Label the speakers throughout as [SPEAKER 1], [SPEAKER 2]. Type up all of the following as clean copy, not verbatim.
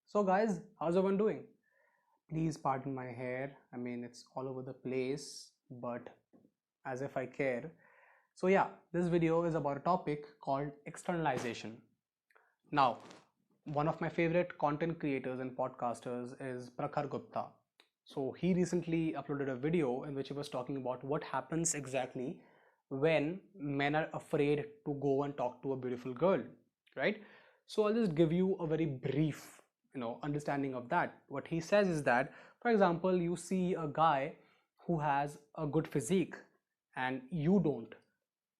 [SPEAKER 1] So guys, how's everyone doing? Please pardon my hair. I mean, it's all over the place, but as if I care. So yeah, this video is about a topic called externalization. Now, one of my favorite content creators and podcasters is Prakhar Gupta. So he recently uploaded a video in which he was talking about what happens exactly when men are afraid to go and talk to a beautiful girl, right? So I'll just give you a very brief, understanding of that. What he says is that, for example, you see a guy who has a good physique and you don't,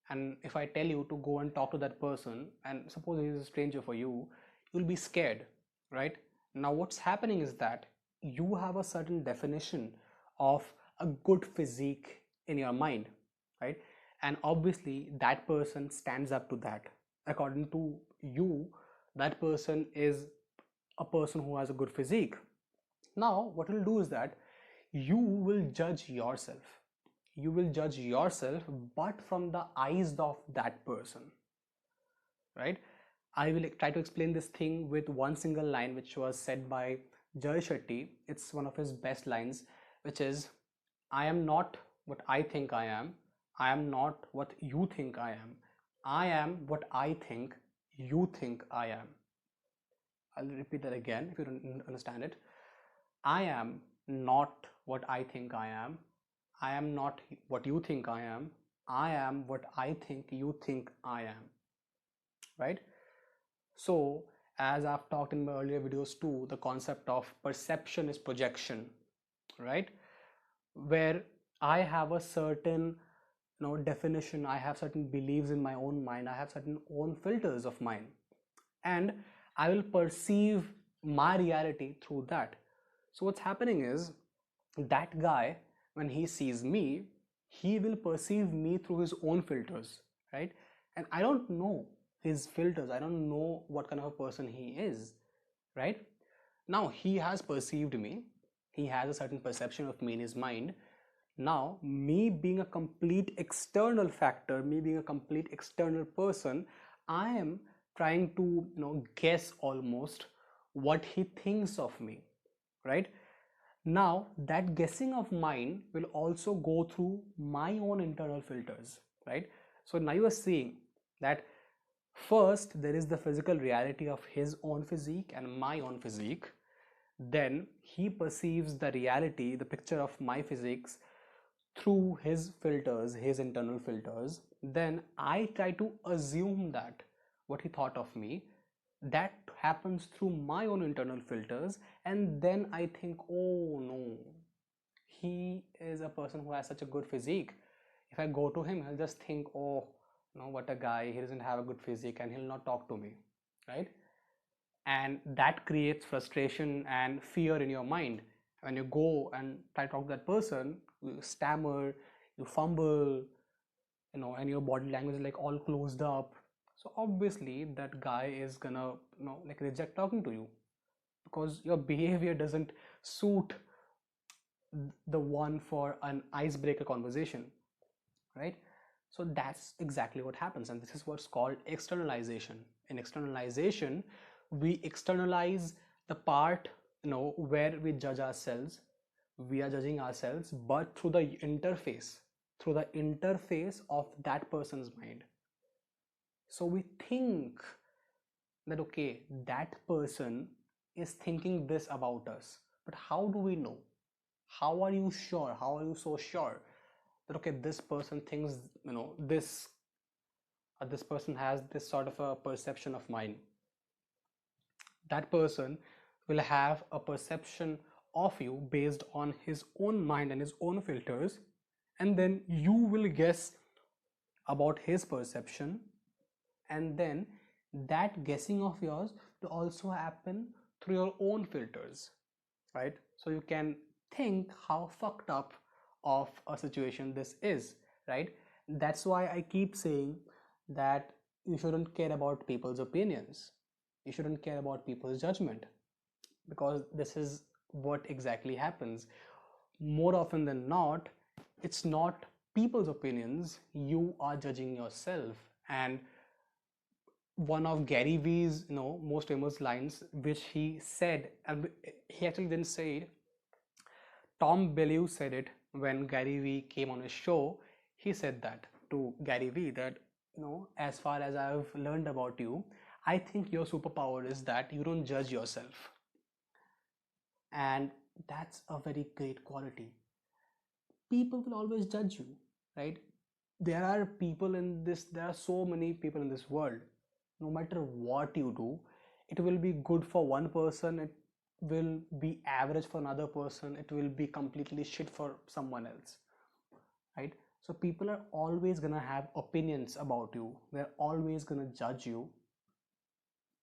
[SPEAKER 1] and if I tell you to go and talk to that person and suppose he is a stranger for you, you'll be scared, right? Now what's happening is that you have a certain definition of a good physique in your mind, right? And obviously that person stands up to that. According to you, that person is a person who has a good physique. Now what you'll do is that you will judge yourself. You will judge yourself, but from the eyes of that person, right? I will try to explain this thing with one single line which was said by Jay Shetty. It's one of his best lines, which is, I am not what I think I am. I am not what you think I am. I am what I think you think I am. I'll repeat that again if you don't understand it. I am not what I think I am. I am not what you think I am. I am what I think you think I am. Right? So, as I've talked in my earlier videos too, the concept of perception is projection, right? Where I have a certain definition, I have certain beliefs in my own mind, I have certain own filters of mine, and I will perceive my reality through that. So what's happening is that guy, when he sees me, he will perceive me through his own filters, right? And I don't know his filters. I don't know what kind of a person he is, right? Now he has perceived me. He has a certain perception of me in his mind. Now, me being a complete external factor, me being a complete external person, I am trying to, guess almost what he thinks of me, right? Now, that guessing of mine will also go through my own internal filters, right? So now you are seeing that first there is the physical reality of his own physique and my own physique. Then he perceives the reality, the picture of my physiques through his filters, his internal filters. Then I try to assume that what he thought of me, that happens through my own internal filters, and then I think, oh no, he is a person who has such a good physique. If I go to him, he'll just think, oh no, what a guy, he doesn't have a good physique and he'll not talk to me, right? And that creates frustration and fear in your mind. When you go and try to talk to that person, you stammer, you fumble, and your body language is like all closed up. So obviously that guy is gonna like reject talking to you because your behavior doesn't suit the one for an icebreaker conversation, right? So that's exactly what happens, and this is what's called externalization. In externalization, we externalize the part where we judge ourselves. We are judging ourselves, but through the interface of that person's mind. So we think that, okay, that person is thinking this about us, but how do we know? How are you sure? How are you so sure that, okay, this person thinks this, this person has this sort of a perception of mine? That person will have a perception of you based on his own mind and his own filters, and then you will guess about his perception, and then that guessing of yours will also happen through your own filters, right? So you can think how fucked up of a situation this is, right? That's why I keep saying that you shouldn't care about people's opinions, you shouldn't care about people's judgment, because this is what exactly happens. More often than not, it's not people's opinions, you are judging yourself. And one of Gary Vee's most famous lines, which he said, and he actually didn't say it. Tom Bellew said it when Gary Vee came on his show. He said that to Gary Vee that, as far as I've learned about you, I think your superpower is that you don't judge yourself. And that's a very great quality. People will always judge you, right? There are so many people in this world. No matter what you do, it will be good for one person, it will be average for another person, it will be completely shit for someone else, right? So people are always gonna have opinions about you, they're always gonna judge you.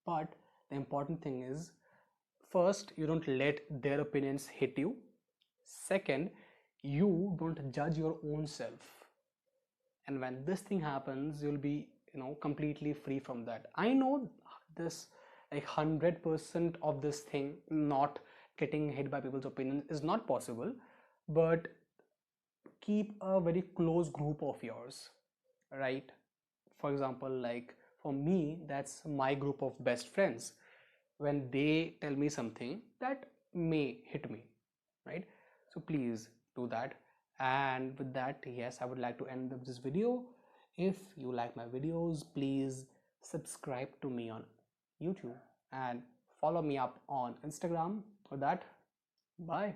[SPEAKER 1] But the important thing is, first, you don't let their opinions hit you. Second, you don't judge your own self. And when this thing happens, you'll be completely free from that. I know this, like 100% of this thing not getting hit by people's opinions is not possible, but keep a very close group of yours, right? For example, like for me, that's my group of best friends. When they tell me something that may hit me, right? So please do that. And with that, yes, I would like to end this video. If you like my videos, please subscribe to me on YouTube and follow me up on Instagram. For that, bye.